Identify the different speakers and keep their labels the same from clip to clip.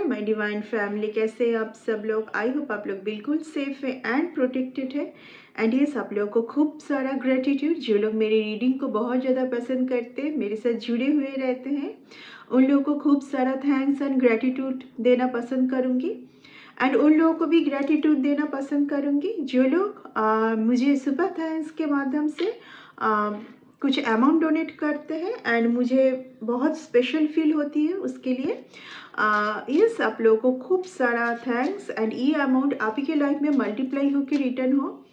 Speaker 1: Hello my divine family, कैसे हैं आप सब लोग। आई होप आप लोग बिल्कुल सेफ है एंड प्रोटेक्टेड है। एंड यस, आप लोगों को खूब सारा ग्रेटिट्यूड। जो लोग मेरी रीडिंग को बहुत ज़्यादा पसंद करते हैं, मेरे साथ जुड़े हुए रहते हैं, उन लोगों को खूब सारा थैंक्स एंड ग्रेटिट्यूड देना पसंद करूँगी। एंड उन लोगों को भी ग्रेटिट्यूड देना पसंद करूँगी जो लोग मुझे सुपर थैंक्स के माध्यम से कुछ अमाउंट डोनेट करते हैं। एंड मुझे बहुत स्पेशल फील होती है उसके लिए। यस, आप लोगों को खूब सारा थैंक्स। एंड ये अमाउंट आप ही के लाइफ में मल्टीप्लाई होकर रिटर्न हो,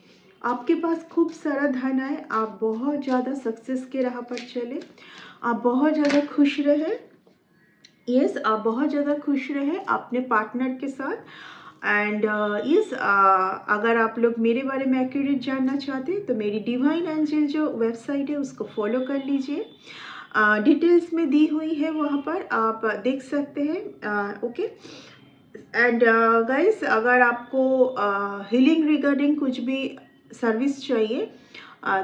Speaker 1: आपके पास खूब सारा धन आए, आप बहुत ज़्यादा सक्सेस के राह पर चले, आप बहुत ज़्यादा खुश रहे। यस, आप बहुत ज़्यादा खुश रहे अपने पार्टनर के साथ। एंड यस, अगर आप लोग मेरे बारे में एक्यूरेट जानना चाहते हैं तो मेरी डिवाइन एंजल जो वेबसाइट है उसको फॉलो कर लीजिए। डिटेल्स में दी हुई है, वहाँ पर आप देख सकते हैं। ओके। एंड गाइस, अगर आपको हीलिंग रिगार्डिंग कुछ भी सर्विस चाहिए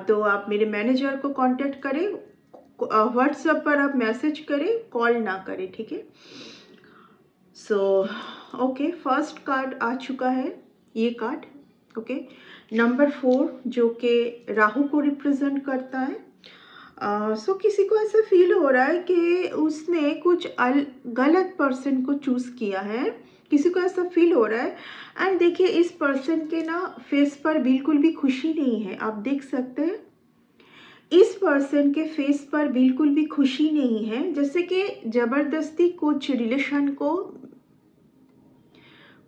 Speaker 1: तो आप मेरे मैनेजर को कांटेक्ट करें। व्हाट्सएप पर आप मैसेज करें, कॉल ना करें, ठीक है। सो ओके, फर्स्ट कार्ड आ चुका है, ये कार्ड। ओके, नंबर 4 जो कि राहु को रिप्रेजेंट करता है। सो किसी को ऐसा फील हो रहा है कि उसने कुछ गलत पर्सन को चूज़ किया है, किसी को ऐसा फील हो रहा है। एंड देखिए, इस पर्सन के ना फेस पर बिल्कुल भी खुशी नहीं है, आप देख सकते हैं इस पर्सन के फेस पर बिल्कुल भी खुशी नहीं है। जैसे कि ज़बरदस्ती कुछ रिलेशन को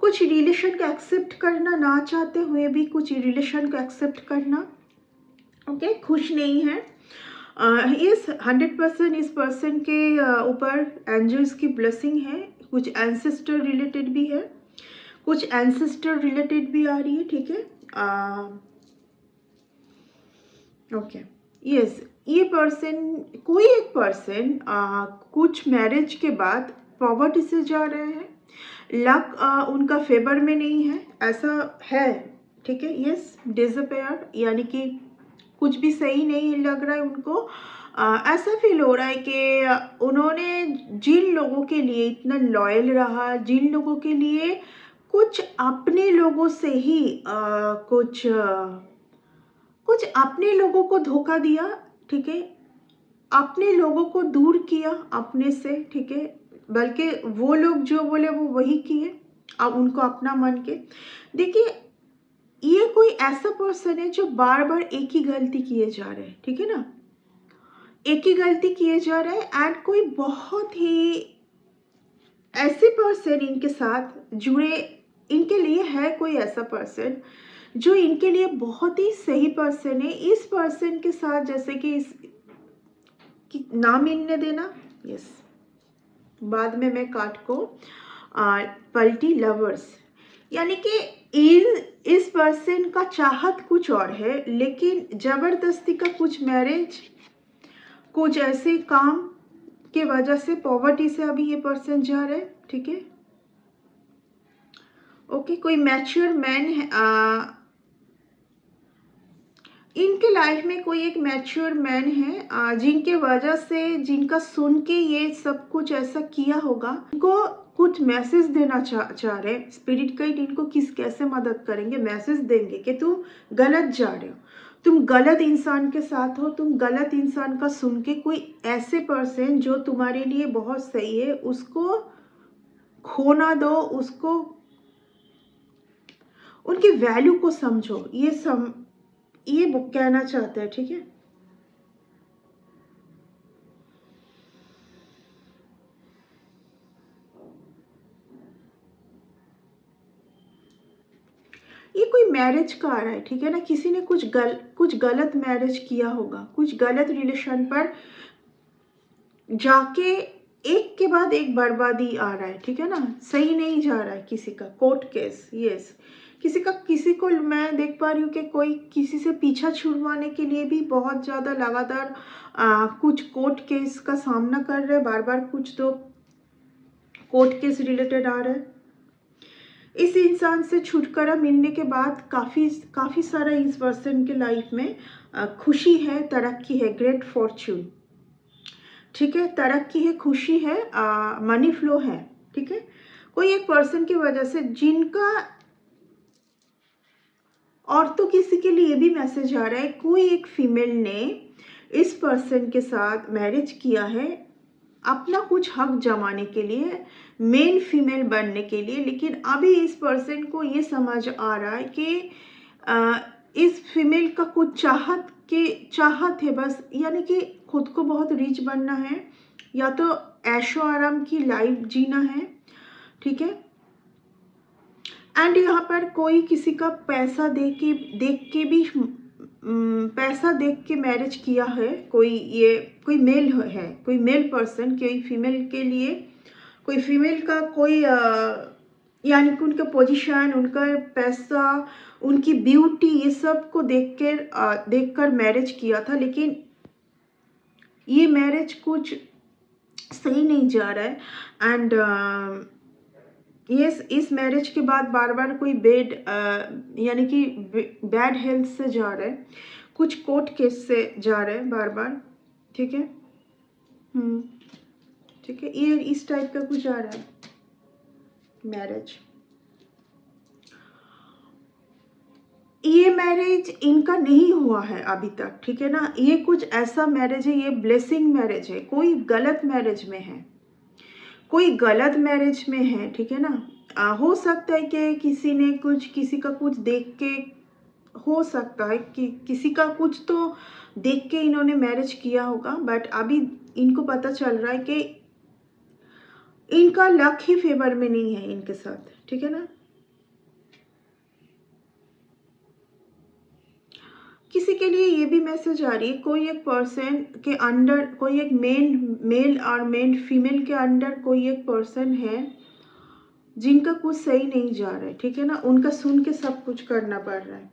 Speaker 1: एक्सेप्ट करना, ना चाहते हुए भी कुछ रिलेशन को एक्सेप्ट करना। ओके, खुश नहीं है। इस 100% इस पर्सन के ऊपर एंजल्स की ब्लेसिंग है। कुछ एंसेस्टर रिलेटेड भी है, कुछ एंसेस्टर रिलेटेड भी आ रही है, ठीक है। ओके, यस, ये पर्सन, कोई एक पर्सन कुछ मैरिज के बाद पॉवर्टी से जा रहे हैं। लक उनका फेवर में नहीं है, ऐसा है, ठीक है। यस, डिसअपेयर, यानी कि कुछ भी सही नहीं लग रहा है उनको। ऐसा फील हो रहा है कि उन्होंने जिन लोगों के लिए इतना लॉयल रहा, जिन लोगों के लिए कुछ अपने लोगों से ही कुछ अपने लोगों को धोखा दिया, ठीक है, अपने लोगों को दूर किया अपने से, ठीक है। बल्कि वो लोग जो बोले वो वही किए, अब उनको अपना मान के। देखिए, ये कोई ऐसा पर्सन है जो बार बार एक ही गलती किए जा रहे हैं, ठीक है ना, एक ही गलती किए जा रहे हैं। एंड कोई बहुत ही ऐसे पर्सन इनके साथ जुड़े, इनके लिए है कोई ऐसा पर्सन जो इनके लिए बहुत ही सही पर्सन है। इस पर्सन के साथ जैसे कि इस कि ना मिलने देना। यस, बाद में मैं कार्ड को पलटी लवर्स, यानी कि इस पर्सन का चाहत कुछ और है, लेकिन जबरदस्ती का कुछ मैरिज, कुछ ऐसे काम के वजह से पॉवर्टी से अभी ये पर्सन जा रहे हैं, ठीक है। ओके, कोई मैच्योर मैन है, इनके लाइफ में कोई एक मैच्योर मैन है जिनके वजह से, जिनका सुन के ये सब कुछ ऐसा किया होगा। इनको कुछ मैसेज देना चाह रहे हैं स्पिरिट गाइड, इनको कैसे मदद करेंगे, मैसेज देंगे कि तुम गलत जा रहे हो, तुम गलत इंसान के साथ हो, तुम गलत इंसान का सुन के कोई ऐसे पर्सन जो तुम्हारे लिए बहुत सही है उसको खोना दो, उसको, उनकी वैल्यू को समझो। ये कहना चाहते हैं, ठीक है। ये कोई मैरिज का आ रहा है, ठीक है ना, किसी ने कुछ गलत मैरिज किया होगा, कुछ गलत रिलेशन पर जाके एक के बाद एक बर्बादी आ रहा है, ठीक है ना, सही नहीं जा रहा है किसी का कोर्ट केस। यस, किसी को मैं देख पा रही हूँ कि कोई किसी से पीछा छुड़वाने के लिए भी बहुत ज़्यादा लगातार कुछ कोर्ट केस का सामना कर रहे हैं, बार बार कुछ तो कोर्ट केस रिलेटेड आ रहा है। इस इंसान से छुटकारा मिलने के बाद काफ़ी सारा इस पर्सन के लाइफ में खुशी है, तरक्की है, ग्रेट फॉर्च्यून, ठीक है, तरक्की है, खुशी है, मनी फ्लो है, ठीक है। कोई एक पर्सन की वजह से जिनका, और तो किसी के लिए भी मैसेज आ रहा है, कोई एक फीमेल ने इस पर्सन के साथ मैरिज किया है अपना कुछ हक जमाने के लिए, मेन फीमेल बनने के लिए। लेकिन अभी इस पर्सन को ये समझ आ रहा है कि इस फीमेल का कुछ चाहत है बस, यानी कि खुद को बहुत रिच बनना है या तो ऐशो आराम की लाइफ जीना है, ठीक है। एंड यहाँ पर कोई किसी का पैसा देख के भी पैसा देख के मैरिज किया है, कोई मेल है, कोई मेल पर्सन कोई फीमेल के लिए, कोई फीमेल का कोई यानी कि उनका पोजीशन, उनका पैसा, उनकी ब्यूटी, ये सब को देखकर मैरिज किया था। लेकिन ये मैरिज कुछ सही नहीं जा रहा है। एंड इस मैरिज के बाद बार बार कोई यानी कि बैड हेल्थ से जा रहा है, कुछ कोर्ट केस से जा रहा है बार बार, ठीक है। ठीक है, ये इस टाइप का कुछ आ रहा है मैरिज। ये मैरिज इनका नहीं हुआ है अभी तक, ठीक है ना। ये कुछ ऐसा मैरिज है, ये ब्लेसिंग मैरिज है, कोई गलत मैरिज में है, कोई गलत मैरिज में है, ठीक है ना। हो सकता है कि किसी का कुछ देख के, हो सकता है कि किसी का कुछ तो देख के इन्होंने मैरिज किया होगा, बट अभी इनको पता चल रहा है कि इनका लक ही फेवर में नहीं है इनके साथ, ठीक है ना। किसी के लिए ये भी मैसेज आ रही है, कोई एक पर्सन के अंडर, कोई एक मेल और मेन फीमेल के अंडर कोई एक पर्सन है जिनका कुछ सही नहीं जा रहा है, ठीक है ना। उनका सुन के सब कुछ करना पड़ रहा है,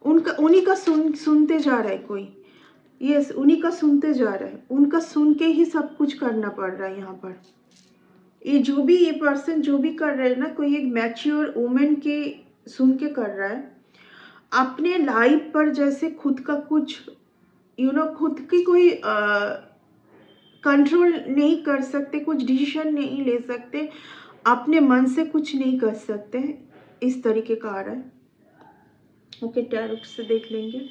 Speaker 1: उन्हीं का सुनते जा रहा है कोई, यस, उन्हीं का सुनते जा रहा है, उनका सुन के ही सब कुछ करना पड़ रहा है। यहाँ पर ये पर्सन जो भी कर रहे हैं ना, कोई एक मैच्योर वुमेन के सुन के कर रहा है, अपने लाइफ पर जैसे खुद का कुछ खुद की कोई कंट्रोल नहीं कर सकते, कुछ डिसीजन नहीं ले सकते, अपने मन से कुछ नहीं कर सकते, इस तरीके का आ रहा है। ओके, टैरोट से देख लेंगे।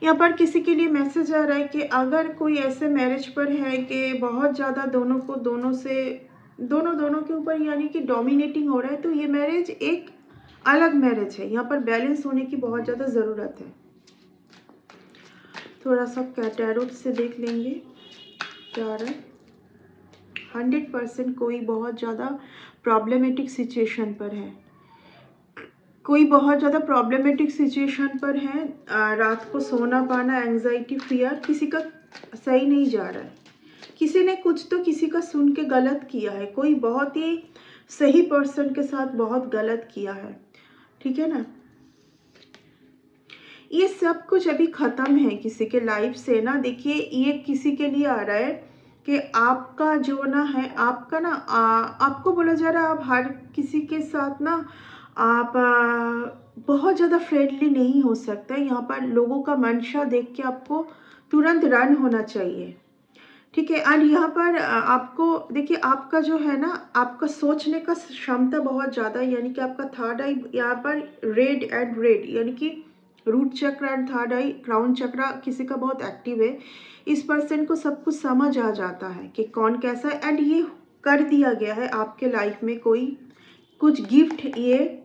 Speaker 1: यहाँ पर किसी के लिए मैसेज आ रहा है कि अगर कोई ऐसे मैरिज पर है कि बहुत ज़्यादा दोनों के ऊपर यानी कि डोमिनेटिंग हो रहा है, तो ये मैरिज एक अलग मैरिज है। यहाँ पर बैलेंस होने की बहुत ज़्यादा ज़रूरत है। थोड़ा सा टैरोट से देख लेंगे क्या आ रहा है। 100% कोई बहुत ज़्यादा प्रॉब्लमेटिक सिचुएशन पर है, कोई बहुत ज़्यादा प्रॉब्लमेटिक सिचुएशन पर है। रात को सोना पाना, एंजाइटी, फियर, किसी का सही नहीं जा रहा है, किसी ने कुछ तो किसी का सुन के गलत किया है, कोई बहुत ही सही पर्सन के साथ बहुत गलत किया है, ठीक है ना। ये सब कुछ अभी ख़त्म है किसी के लाइफ से ना। देखिए, ये किसी के लिए आ रहा है कि आपका जो ना है, आपका ना आपको बोला जा रहा है, आप हर किसी के साथ ना आप बहुत ज़्यादा फ्रेंडली नहीं हो सकते। यहाँ पर लोगों का मंशा देख के आपको तुरंत रन होना चाहिए, ठीक है। एंड यहाँ पर आपको देखिए, आपका जो है ना, आपका सोचने का क्षमता बहुत ज़्यादा है, यानी कि आपका थर्ड आई यहाँ पर रेड यानी कि रूट चक्र एंड थर्ड आई क्राउन चक्र किसी का बहुत एक्टिव है। इस पर्सन को सब कुछ समझ आ जाता है कि कौन कैसा है, एंड ये कर दिया गया है आपके लाइफ में कोई कुछ गिफ्ट। ये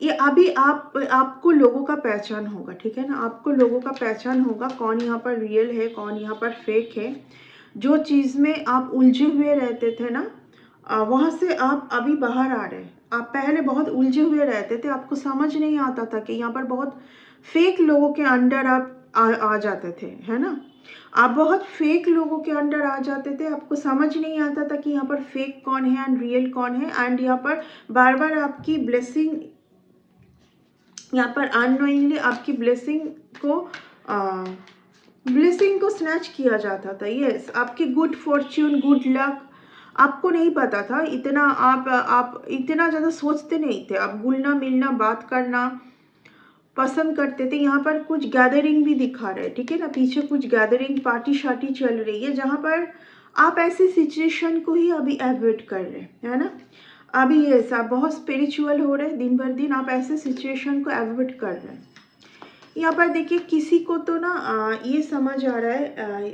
Speaker 1: अभी आपको लोगों का पहचान होगा, ठीक है ना। आपको लोगों का पहचान होगा, कौन यहाँ पर रियल है, कौन यहाँ पर फेक है। जो चीज़ में आप उलझे हुए रहते थे ना, वहाँ से आप अभी बाहर आ रहे हैं। आप पहले बहुत उलझे हुए रहते थे, आपको समझ नहीं आता था कि यहाँ पर बहुत फेक लोगों के अंडर आप आ जाते थे, है ना। आप बहुत फेक लोगों के अंडर आ जाते थे, आपको समझ नहीं आता था कि यहाँ पर फेक कौन है एंड रियल कौन है। एंड यहाँ पर बार बार आपकी ब्लेसिंग, यहाँ पर अननोइंगली आपकी ब्लेसिंग को स्नैच किया जाता था। यस, आपकी गुड फॉर्च्यून, गुड लक आपको नहीं पता था इतना। आप इतना ज़्यादा सोचते नहीं थे। आप घुलना मिलना, बात करना, पसंद करते थे। यहाँ पर कुछ गैदरिंग भी दिखा रहे हैं, ठीक है ना, पीछे कुछ गैदरिंग पार्टी शार्टी चल रही है, जहाँ पर आप ऐसी सिचुएशन को ही अभी अवॉइड कर रहे हैं, है ना। अभी ये सब बहुत स्पिरिचुअल हो रहे हैं, दिन भर दिन आप ऐसे सिचुएशन को अवॉइड कर रहे हैं। यहाँ पर देखिए किसी को तो ना ये समझ आ रहा है,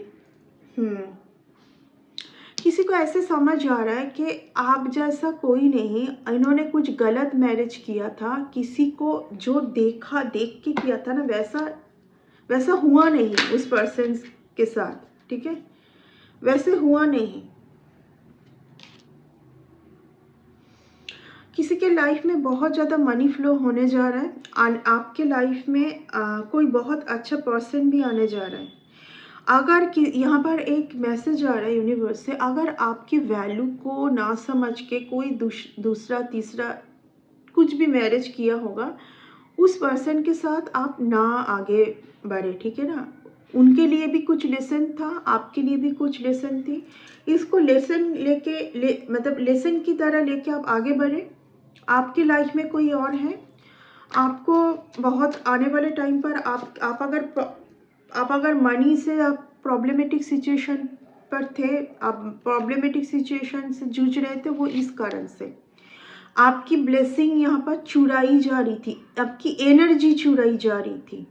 Speaker 1: किसी को ऐसे समझ आ रहा है कि आप जैसा कोई नहीं, इन्होंने कुछ गलत मैरिज किया था, किसी को जो देखा देख के किया था ना, वैसा वैसा हुआ नहीं उस पर्सन के साथ, ठीक है, वैसे हुआ नहीं। किसी के लाइफ में बहुत ज़्यादा मनी फ्लो होने जा रहा है, आपके लाइफ में कोई बहुत अच्छा पर्सन भी आने जा रहा है। अगर कि यहाँ पर एक मैसेज आ रहा है यूनिवर्स से, अगर आपकी वैल्यू को ना समझ के कोई दूसरा तीसरा कुछ भी मैरिज किया होगा, उस पर्सन के साथ आप ना आगे बढ़े, ठीक है ना। उनके लिए भी कुछ लेसन था, आपके लिए भी कुछ लेसन थी। इसको लेसन मतलब लेसन की तरह लेके आप आगे बढ़े। आपकी लाइफ में कोई और है, आपको बहुत आने वाले टाइम पर आप अगर मनी से आप प्रॉब्लमेटिक सिचुएशन पर थे, आप प्रॉब्लमेटिक सिचुएशन से जूझ रहे थे, वो इस कारण से आपकी ब्लेसिंग यहाँ पर चुराई जा रही थी, आपकी एनर्जी चुराई जा रही थी,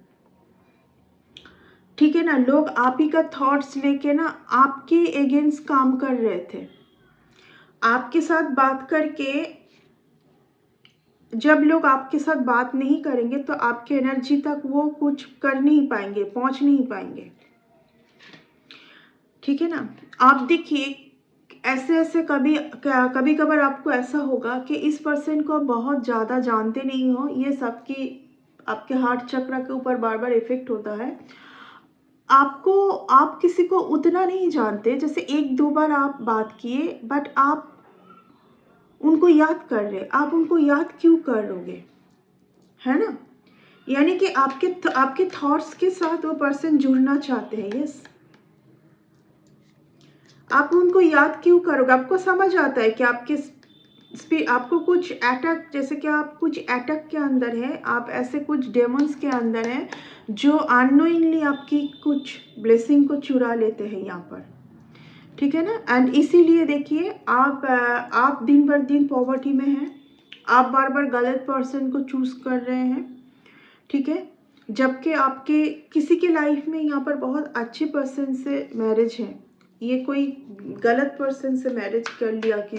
Speaker 1: ठीक है ना। लोग आप ही का थॉट्स लेके ना आपके अगेंस्ट काम कर रहे थे। आपके साथ बात करके, जब लोग आपके साथ बात नहीं करेंगे तो आपके एनर्जी तक वो कुछ कर नहीं पाएंगे, पहुंच नहीं पाएंगे, ठीक है ना। आप देखिए ऐसे कभी कभार आपको ऐसा होगा कि इस पर्सन को बहुत ज़्यादा जानते नहीं हो, ये सबकी आपके हार्ट चक्र के ऊपर बार बार इफेक्ट होता है। आप किसी को उतना नहीं जानते, जैसे एक दो बार आप बात किए, बट आप उनको याद कर रहे, आप उनको याद क्यों करोगे, है ना। यानी कि आपके थॉट्स के साथ वो पर्सन जुड़ना चाहते हैं। यस, आप उनको याद क्यों करोगे। आपको समझ आता है कि आपको कुछ अटैक, जैसे कि आप कुछ अटैक के अंदर हैं, आप ऐसे कुछ डेमंस के अंदर हैं जो अननोइंगली आपकी कुछ ब्लेसिंग को चुरा लेते हैं यहाँ पर, ठीक है ना। एंड इसीलिए देखिए आप दिन भर दिन पॉवर्टी में हैं, आप बार बार गलत पर्सन को चूज कर रहे हैं, ठीक है। जबकि आपके किसी के लाइफ में यहाँ पर बहुत अच्छे पर्सन से मैरिज है, ये कोई गलत पर्सन से मैरिज कर लिया कि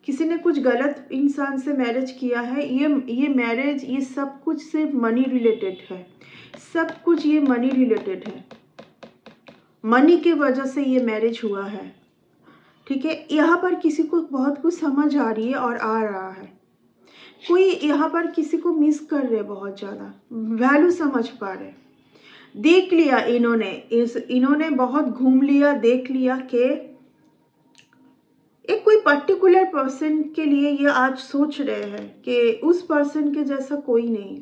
Speaker 1: किसी ने कुछ गलत इंसान से मैरिज किया है। ये मैरिज, ये सब कुछ सिर्फ मनी रिलेटेड है, सब कुछ ये मनी रिलेटेड है, मनी के वजह से ये मैरिज हुआ है, ठीक है। यहाँ पर किसी को बहुत कुछ समझ आ रही है और आ रहा है, कोई यहाँ पर किसी को मिस कर रहे, बहुत ज़्यादा वैल्यू समझ पा रहे, देख लिया इन्होंने बहुत घूम लिया, देख लिया कि एक कोई पर्टिकुलर पर्सन के लिए ये आज सोच रहे हैं कि उस पर्सन के जैसा कोई नहीं,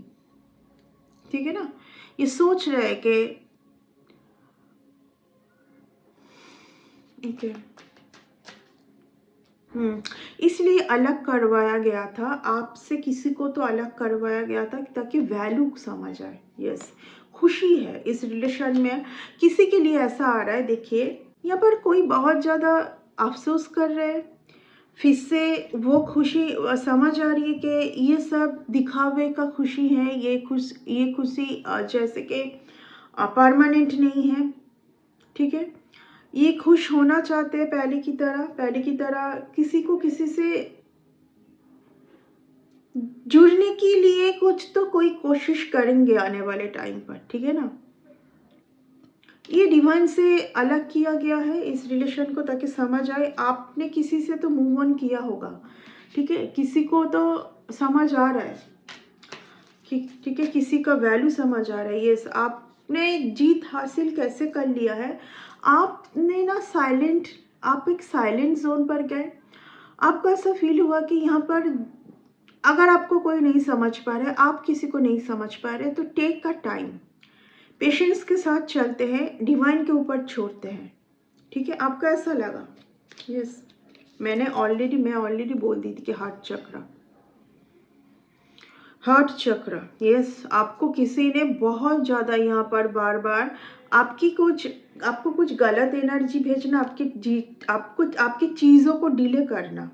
Speaker 1: ठीक है ना। ये सोच रहे हैं कि ओके, इसलिए अलग करवाया गया था आपसे, किसी को तो अलग करवाया गया था ताकि वैल्यू समझ आए। यस, खुशी है इस रिलेशन में, किसी के लिए ऐसा आ रहा है। देखिए यहाँ पर कोई बहुत ज़्यादा अफसोस कर रहे हैं, फिर से वो खुशी समझ आ रही है कि ये सब दिखावे का खुशी है, ये खुशी जैसे कि परमानेंट नहीं है, ठीक है। ये खुश होना चाहते हैं पहले की तरह किसी को किसी से जुड़ने के लिए कुछ तो कोई कोशिश करेंगे आने वाले टाइम पर, ठीक है ना। ये डिवाइन से अलग किया गया है इस रिलेशन को, ताकि समझ आए आपने किसी से तो मूव ऑन किया होगा, ठीक है। किसी को तो समझ आ रहा है, ठीक है, किसी का वैल्यू समझ आ रहा है। यस, आपने जीत हासिल कैसे कर लिया है, आपने ना आप एक साइलेंट जोन पर गए, आपको ऐसा फील हुआ कि यहाँ पर अगर आपको कोई नहीं समझ पा रहा है, आप किसी को नहीं समझ पा रहे, तो टेक का टाइम, पेशेंस के साथ चलते हैं, डिवाइन के ऊपर छोड़ते हैं, ठीक है। आपको ऐसा लगा। यस, मैं ऑलरेडी बोल दी थी कि हार्ट हार्ट चक्र, यस, आपको किसी ने बहुत ज़्यादा यहाँ पर बार बार आपको कुछ गलत एनर्जी भेजना, आपकी चीज़ों को डिले करना।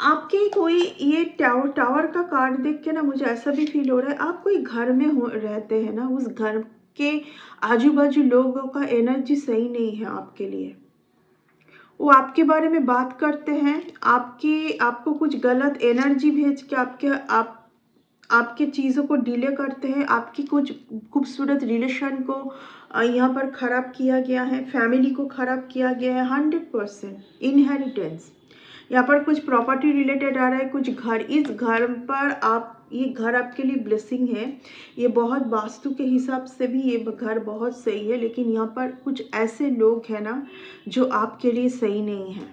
Speaker 1: आपके कोई ये टावर का कार्ड देख के ना मुझे ऐसा भी फील हो रहा है, आप कोई घर में रहते हैं ना, उस घर के आजू बाजू लोगों का एनर्जी सही नहीं है आपके लिए। वो आपके बारे में बात करते हैं, आपको कुछ गलत एनर्जी भेज के आपके चीज़ों को डिले करते हैं, आपकी कुछ खूबसूरत रिलेशन को यहाँ पर ख़राब किया गया है, फैमिली को ख़राब किया गया है। 100% इनहेरिटेंस, यहाँ पर कुछ प्रॉपर्टी रिलेटेड आ रहा है, कुछ घर, इस घर पर ये घर आपके लिए ब्लेसिंग है। ये बहुत वास्तु के हिसाब से भी ये घर बहुत सही है, लेकिन यहाँ पर कुछ ऐसे लोग हैं ना जो आपके लिए सही नहीं है।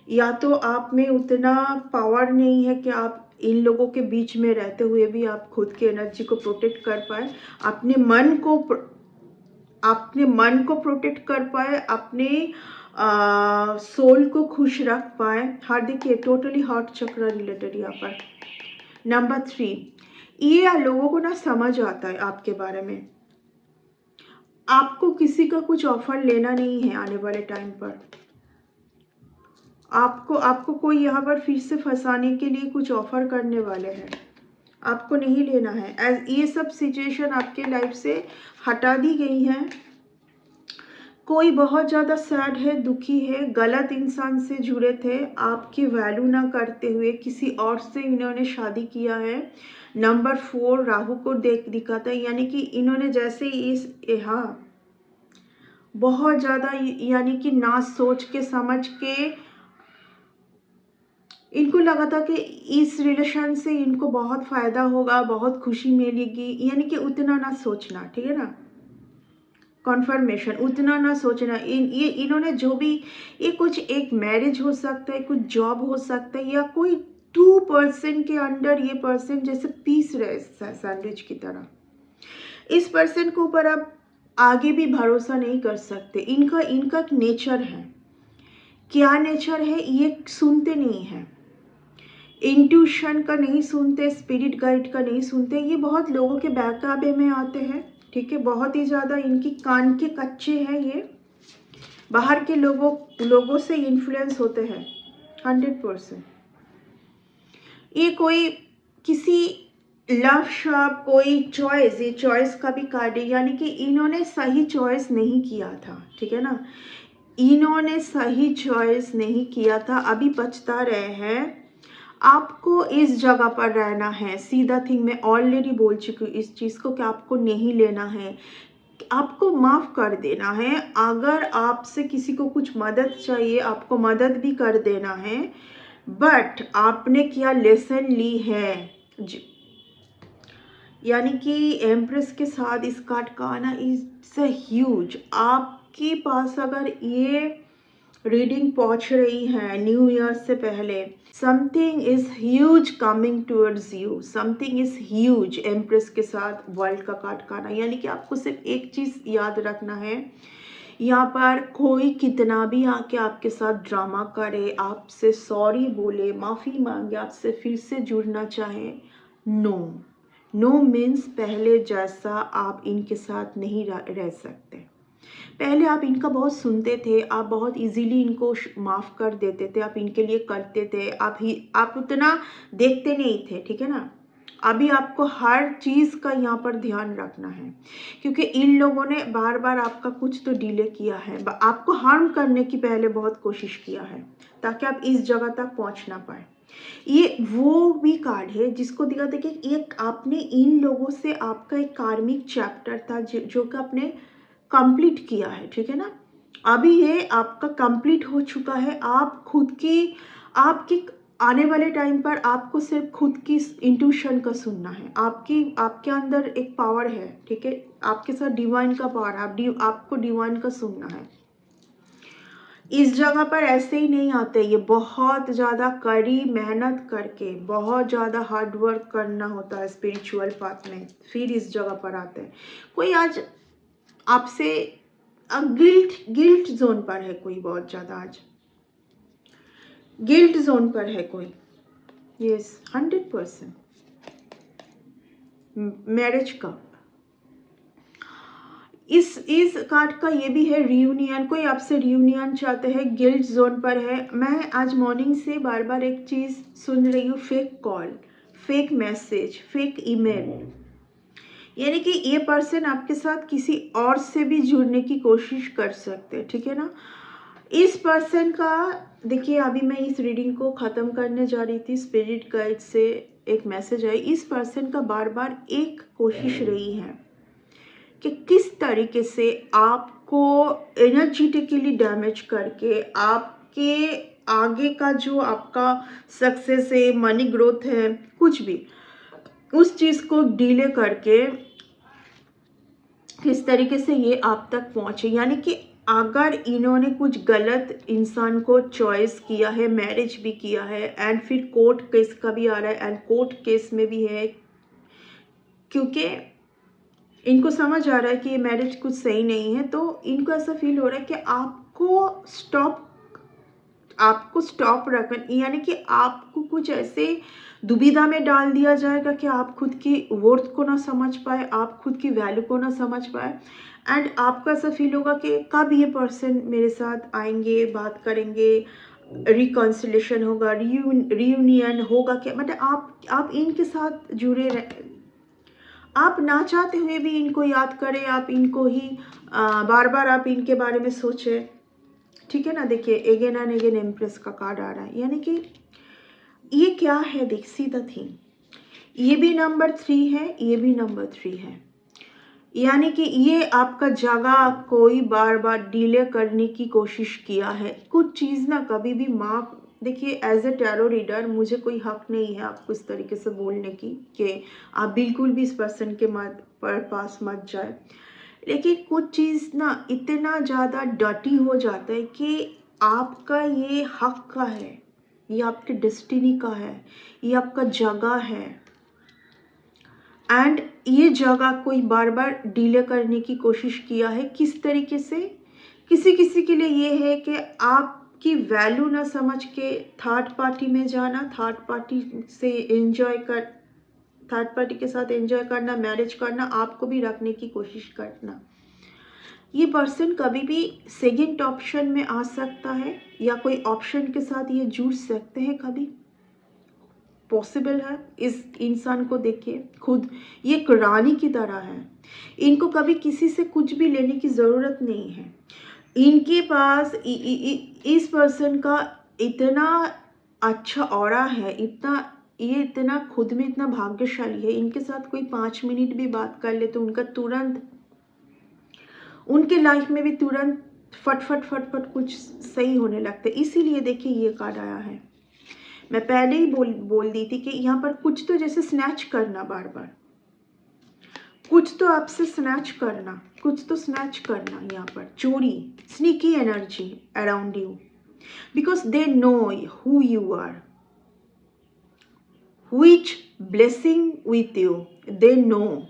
Speaker 1: या तो आप में उतना पावर नहीं है कि आप इन लोगों के बीच में रहते हुए भी आप खुद की एनर्जी को प्रोटेक्ट कर पाए, अपने मन को प्रोटेक्ट कर पाए, अपने सोल को खुश रख पाए। हाँ देखिए, टोटली हार्ट चक्र रिलेटेड यहाँ पर। नंबर 3, ये लोगों को ना समझ आता है आपके बारे में। आपको किसी का कुछ ऑफर लेना नहीं है आने वाले टाइम पर। आपको कोई यहाँ पर फिर से फंसाने के लिए कुछ ऑफर करने वाले हैं, आपको नहीं लेना है। ये सब सिचुएशन आपके लाइफ से हटा दी गई है। कोई बहुत ज़्यादा सैड है, दुखी है, गलत इंसान से जुड़े थे, आपकी वैल्यू ना करते हुए किसी और से इन्होंने शादी किया है। नंबर 4 राहु को दिखाता है, यानी कि इन्होंने जैसे हाँ, बहुत ज़्यादा यानी कि ना सोच के समझ के इनको लगा था कि इस रिलेशन से इनको बहुत फ़ायदा होगा, बहुत खुशी मिलेगी, यानी कि उतना ना सोचना, ठीक है ना। कॉन्फर्मेशन, उतना ना सोचना। इन्होंने जो भी, ये कुछ एक मैरिज हो सकता है, कुछ जॉब हो सकता है, या कोई 2% के अंडर ये पर्सन जैसे पीस रहे सैंडविच की तरह। इस पर्सन के ऊपर आप आगे भी भरोसा नहीं कर सकते। इनका एक नेचर है। क्या नेचर है? ये सुनते नहीं हैं, इंट्यूशन का नहीं सुनते, स्पिरिट गाइड का नहीं सुनते। ये बहुत लोगों के बहकावे में आते हैं, ठीक है। बहुत ही ज़्यादा इनकी कान के कच्चे हैं। ये बाहर के लोगों से इन्फ्लुएंस होते हैं 100%। ये कोई किसी लव शॉप, कोई चॉइस, ये चॉइस का भी कार्ड है, यानी कि इन्होंने सही चॉइस नहीं किया था, ठीक है ना। इन्होंने सही चॉइस नहीं किया था, अभी पछता रहे हैं। आपको इस जगह पर रहना है। सीधा थिंग, मैं ऑलरेडी बोल चुकी हूँ इस चीज़ को कि आपको नहीं लेना है, आपको माफ़ कर देना है। अगर आपसे किसी को कुछ मदद चाहिए, आपको मदद भी कर देना है, बट आपने क्या लेसन ली है। यानी कि एम्प्रेस के साथ इस कार्ड का आना इज ह्यूज। आपके पास अगर ये रीडिंग पहुंच रही है न्यू ईयर से पहले, something is huge coming towards you, something is huge. Empress के साथ वर्ल्ड का कार्ड का आना, यानी कि आपको सिर्फ एक चीज़ याद रखना है, यहाँ पर कोई कितना भी आके आपके साथ ड्रामा करे, आपसे सॉरी बोले, माफ़ी मांगे, आपसे फिर से जुड़ना चाहे, नो मीन्स पहले जैसा आप इनके साथ नहीं रह सकते। पहले आप इनका बहुत सुनते थे, आप बहुत इजीली इनको माफ़ कर देते थे, आप इनके लिए करते थे, आप उतना देखते नहीं थे, ठीक है ना। अभी आपको हर चीज़ का यहाँ पर ध्यान रखना है, क्योंकि इन लोगों ने बार बार आपका कुछ तो डिले किया है, आपको हार्म करने की पहले बहुत कोशिश किया है, ताकि आप इस जगह तक पहुँच ना पाए। ये वो भी कार्ड है जिसको दिखाते कि एक आपने इन लोगों से, आपका एक कार्मिक चैप्टर था जो कि आपने कंप्लीट किया है, ठीक है ना। अभी ये आपका कंप्लीट हो चुका है। आप खुद की, आपकी आने वाले टाइम पर आपको सिर्फ खुद की इंट्यूशन का सुनना है। आपके अंदर एक पावर है, ठीक है, आपके साथ डिवाइन का पावर, आपको डिवाइन का सुनना है। इस जगह पर ऐसे ही नहीं आते, ये बहुत ज़्यादा कड़ी मेहनत करके, बहुत ज़्यादा हार्ड वर्क करना होता है स्पिरिचुअल पाथ में, फिर इस जगह पर आते हैं। कोई आज आपसे गिल्ट जोन पर है, कोई बहुत ज़्यादा आज गिल्ट जोन पर है कोई, यस 100%। मैरिज का। इस कार्ड का ये भी है रियूनियन, कोई आपसे रियूनियन चाहते हैं, गिल्ट जोन पर है। मैं आज मॉर्निंग से बार बार एक चीज़ सुन रही हूँ, fake call, fake message, fake email, यानी कि ये पर्सन आपके साथ किसी और से भी जुड़ने की कोशिश कर सकते हैं, ठीक है ना। इस पर्सन का देखिए, अभी मैं इस रीडिंग को ख़त्म करने जा रही थी, स्पिरिट गाइड से एक मैसेज आई। इस पर्सन का बार बार एक कोशिश रही है कि किस तरीके से आपको एनर्जेटिकली डैमेज करके आपके आगे का जो आपका सक्सेस है, मनी ग्रोथ है, कुछ भी, उस चीज़ को डिले करके किस तरीके से ये आप तक पहुँचे। यानी कि अगर इन्होंने कुछ गलत इंसान को चॉइस किया है, मैरिज भी किया है, एंड फिर कोर्ट केस का भी आ रहा है, एंड कोर्ट केस में भी है, क्योंकि इनको समझ आ रहा है कि ये मैरिज कुछ सही नहीं है, तो इनको ऐसा फील हो रहा है कि आपको स्टॉप रखना, यानी कि आपको कुछ ऐसे दुविधा में डाल दिया जाएगा कि आप खुद की वर्थ को ना समझ पाए, आप खुद की वैल्यू को ना समझ पाए, एंड आपको ऐसा फील होगा कि कब ये पर्सन मेरे साथ आएंगे, बात करेंगे, रिकॉन्सिलेशन होगा, रियूनियन होगा क्या, मतलब आप इनके साथ जुड़े रह, आप ना चाहते हुए भी इनको याद करें, आप इनको ही बार बार आप इनके बारे में सोचें, ठीक है ना। देखिए, एगेन एंड एगेन एम्प्रेस का कार्ड आ रहा है, यानी कि ये क्या है, देख सी द थिंग, ये भी नंबर 3 है, ये भी नंबर 3 है, यानी कि ये आपका जगह कोई बार बार डिले करने की कोशिश किया है। कुछ चीज़ ना कभी भी माफ, देखिए एज ए टैरो रीडर मुझे कोई हक नहीं है आपको इस तरीके से बोलने की कि आप बिल्कुल भी इस पर्सन के पास मत जाए, लेकिन कुछ चीज़ ना इतना ज़्यादा डर्टी हो जाता है कि आपका ये हक का है, ये आपके डेस्टिनी का है, ये आपका जगह है, एंड ये जगह कोई बार बार डिले करने की कोशिश किया है। किस तरीके से, किसी किसी के लिए ये है कि आपकी वैल्यू ना समझ के थर्ड पार्टी में जाना, थर्ड पार्टी के साथ एंजॉय करना, मैरिज करना, आपको भी रखने की कोशिश करना। ये पर्सन कभी भी सेकंड ऑप्शन में आ सकता है, या कोई ऑप्शन के साथ ये जुड़ सकते हैं, कभी पॉसिबल है। इस इंसान को देखिए, खुद ये एक रानी की तरह है, इनको कभी किसी से कुछ भी लेने की ज़रूरत नहीं है। इनके पास इस पर्सन का इतना अच्छा ऑरा है, ये इतना खुद में इतना भाग्यशाली है, इनके साथ कोई 5 मिनट भी बात कर ले तो उनका तुरंत, उनके लाइफ में भी तुरंत फट फट फट फट कुछ सही होने लगता है। इसीलिए देखिए ये कार्ड आया है। मैं पहले ही बोल दी थी कि यहाँ पर कुछ तो जैसे स्नैच करना, बार बार कुछ तो आपसे स्नैच करना, कुछ तो स्नैच करना, यहाँ पर चोरी, sneaky energy around you, because they know who you are, which blessing with you, they know,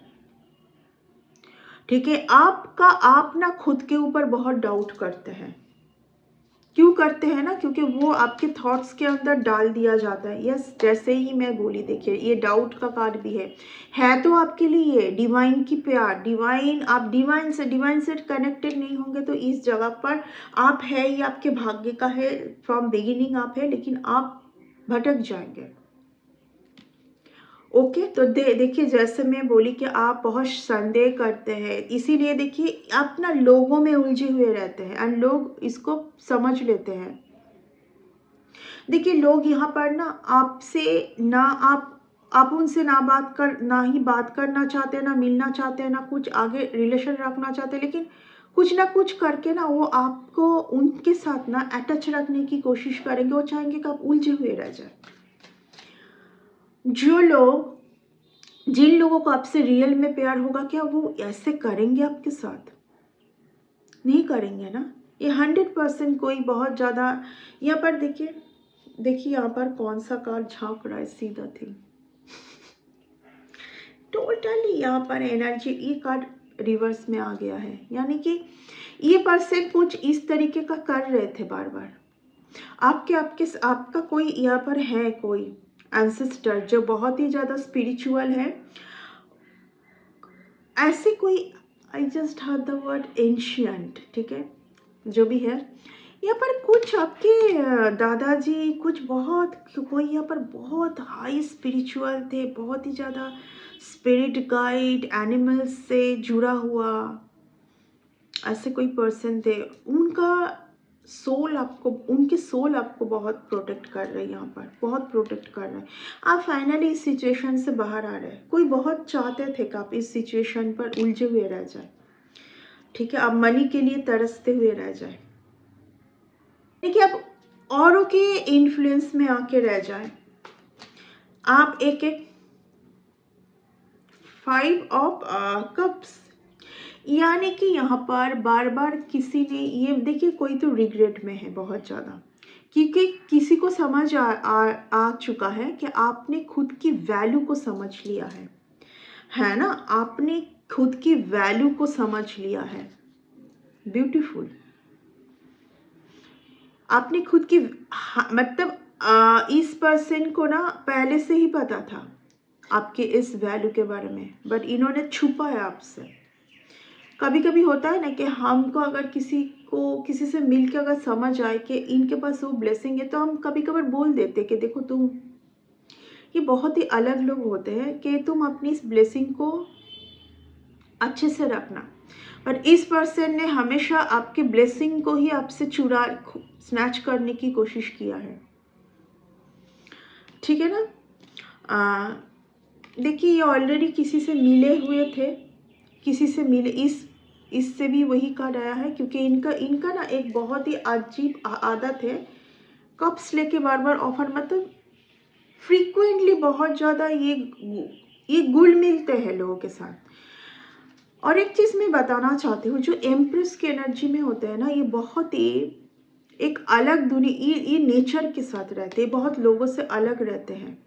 Speaker 1: ठीक है। आप ना खुद के ऊपर बहुत डाउट करते हैं, क्यों करते हैं ना, क्योंकि वो आपके थॉट्स के अंदर डाल दिया जाता है। यस, जैसे ही मैं बोली, देखिए ये डाउट का कार्ड भी है तो आपके लिए ये डिवाइन की प्यार, डिवाइन, आप डिवाइन से कनेक्टेड नहीं होंगे तो इस जगह पर आप है, ये आपके भाग्य का है, फ्रॉम बिगिनिंग आप है, लेकिन आप भटक जाएंगे। ओके, तो देखिए जैसे मैं बोली कि आप बहुत संदेह करते हैं, इसीलिए देखिए आप ना लोगों में उलझे हुए रहते हैं, एंड लोग इसको समझ लेते हैं। देखिए लोग यहाँ पर ना आपसे ना आप उनसे ना ही बात करना चाहते हैं, ना मिलना चाहते हैं, ना कुछ आगे रिलेशन रखना चाहते हैं, लेकिन कुछ ना कुछ करके ना वो आपको उनके साथ ना अटैच रखने की कोशिश करेंगे। वो चाहेंगे कि आप उलझे हुए रह जाए। जिन लोगों को आपसे रियल में प्यार होगा, क्या वो ऐसे करेंगे आपके साथ? नहीं करेंगे ना। ये 100% कोई बहुत ज़्यादा, यहाँ पर देखिए यहाँ पर कौन सा कार्ड झांक रहा है, सीधा थिंग, टोटली यहाँ पर एनर्जी, ये कार्ड रिवर्स में आ गया है, यानी कि ये पर्सन कुछ इस तरीके का कर रहे थे बार बार। आपका कोई यहाँ पर है, कोई एंसेस्टर जो बहुत ही ज़्यादा स्पिरिचुअल है, ऐसे कोई, I just heard the word ancient, ठीक है, जो भी है, यहाँ पर कुछ आपके दादाजी कुछ बहुत, कोई यहाँ पर बहुत हाई स्पिरिचुअल थे, बहुत ही ज़्यादा स्पिरिट गाइड एनिमल्स से जुड़ा हुआ ऐसे कोई पर्सन थे, उनका सोल आपको, उनकी सोल आपको बहुत प्रोटेक्ट कर रही है, यहाँ पर बहुत प्रोटेक्ट कर रहे हैं। आप फाइनली इस सिचुएशन से बाहर आ रहे हैं। कोई बहुत चाहते थे कि आप इस सिचुएशन पर उलझे हुए रह जाए, ठीक है, आप मनी के लिए तरसते हुए रह जाए, देखिए आप औरों के इन्फ्लुएंस में आके रह जाए, आप एक एक 5 ऑफ कप्स, यानी कि यहाँ पर बार बार किसी ने ये, देखिए कोई तो रिग्रेट में है बहुत ज़्यादा, क्योंकि किसी को समझ आ चुका है कि आपने खुद की वैल्यू को समझ लिया है ना, आपने खुद की वैल्यू को समझ लिया है, ब्यूटीफुल, आपने खुद की मतलब इस पर्सन को ना पहले से ही पता था आपके इस वैल्यू के बारे में, बट इन्होंने छुपाया आपसे। कभी कभी होता है ना कि हमको अगर किसी से मिल के अगर समझ आए कि इनके पास वो ब्लेसिंग है, तो हम कभी कभार बोल देते कि देखो तुम, ये बहुत ही अलग लोग होते हैं कि तुम अपनी इस ब्लेसिंग को अच्छे से रखना, पर इस पर्सन ने हमेशा आपके ब्लेसिंग को ही आपसे चुरा स्नैच करने की कोशिश किया है, ठीक है ना। देखिए ये ऑलरेडी किसी से मिले हुए थे, किसी से मिले, इससे भी वही कार्ड आया है, क्योंकि इनका ना एक बहुत ही अजीब आदत है, कप्स लेके बार बार ऑफर, मतलब फ्रीक्वेंटली बहुत ज़्यादा ये गुल मिलते हैं लोगों के साथ। और एक चीज़ मैं बताना चाहती हूँ, जो एम्प्रेस की एनर्जी में होते हैं ना, ये बहुत ही एक अलग दुनिया, ये नेचर के साथ रहते हैं, बहुत लोगों से अलग रहते हैं।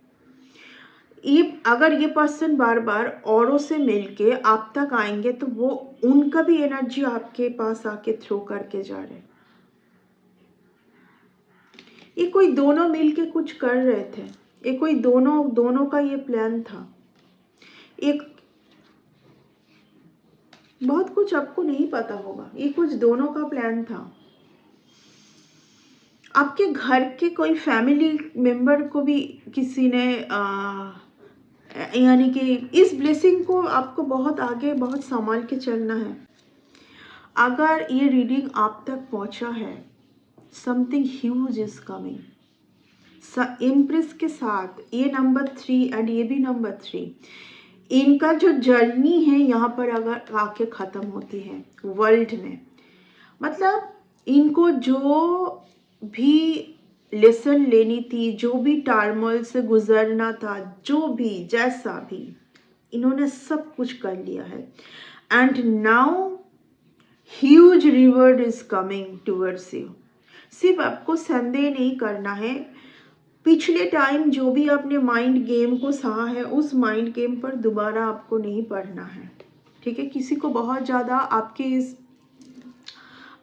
Speaker 1: ये अगर ये पर्सन बार बार औरों से मिलके आप तक आएंगे, तो वो उनका भी एनर्जी आपके पास आके थ्रो करके जा रहे हैं। ये कोई दोनों मिलके कुछ कर रहे थे, ये कोई दोनों का ये प्लान था, एक बहुत कुछ आपको नहीं पता होगा, ये कुछ दोनों का प्लान था। आपके घर के कोई फैमिली मेंबर को भी किसी ने यानी कि इस ब्लेसिंग को आपको बहुत आगे बहुत संभाल के चलना है। अगर ये रीडिंग आप तक पहुंचा है, something huge is coming. Impress के साथ ये नंबर 3 एंड ये भी नंबर 3, इनका जो जर्नी है यहाँ पर अगर आके ख़त्म होती है वर्ल्ड में, मतलब इनको जो भी लेसन लेनी थी, जो भी टर्मोइल से गुजरना था, जो भी जैसा भी, इन्होंने सब कुछ कर लिया है। And now huge reward is coming towards you. सिर्फ आपको संदेह नहीं करना है, पिछले टाइम जो भी आपने माइंड गेम को सहा है, उस माइंड गेम पर दोबारा आपको नहीं पढ़ना है, ठीक है। किसी को बहुत ज़्यादा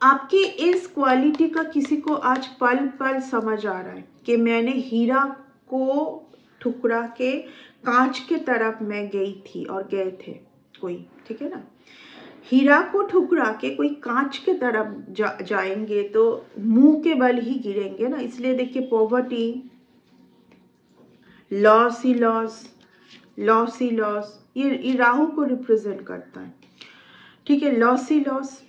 Speaker 1: आपकी इस क्वालिटी का किसी को आज पल पल समझ आ रहा है कि मैंने हीरा को ठुकरा के कांच के तरफ मैं गई थी और गए थे कोई, ठीक है ना, हीरा को ठुकरा के कोई कांच के तरफ जाएंगे तो मुंह के बल ही गिरेंगे ना। इसलिए देखिए पॉवर्टी, लॉस ही लॉस, लॉस ही लॉस, ये राहु को रिप्रेजेंट करता है, ठीक है। लॉस ही लॉस,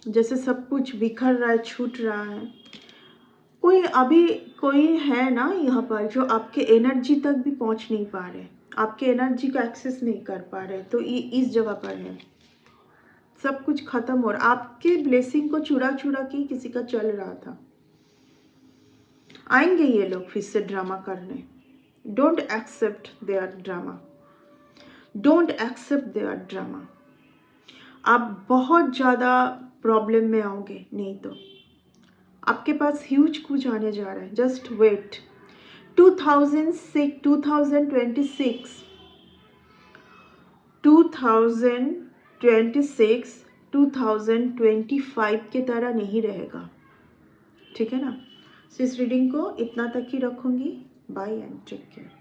Speaker 1: जैसे सब कुछ बिखर रहा है, छूट रहा है। कोई है ना यहाँ पर जो आपके एनर्जी तक भी पहुँच नहीं पा रहे, आपके एनर्जी को एक्सेस नहीं कर पा रहे, तो ये इस जगह पर है। सब कुछ खत्म हो रहा, आपके ब्लेसिंग को चुरा के किसी का चल रहा था। आएंगे ये लोग फिर से ड्रामा करने। Don't accept their drama, don't accept their drama. आप बहुत ज़्यादा प्रॉब्लम में आओगे, नहीं तो आपके पास ह्यूज कुछ आने जा रहा है। Just wait. 2026 2025 के तरह नहीं रहेगा, ठीक है ना। इस रीडिंग को इतना तक ही रखूंगी। Bye and take care.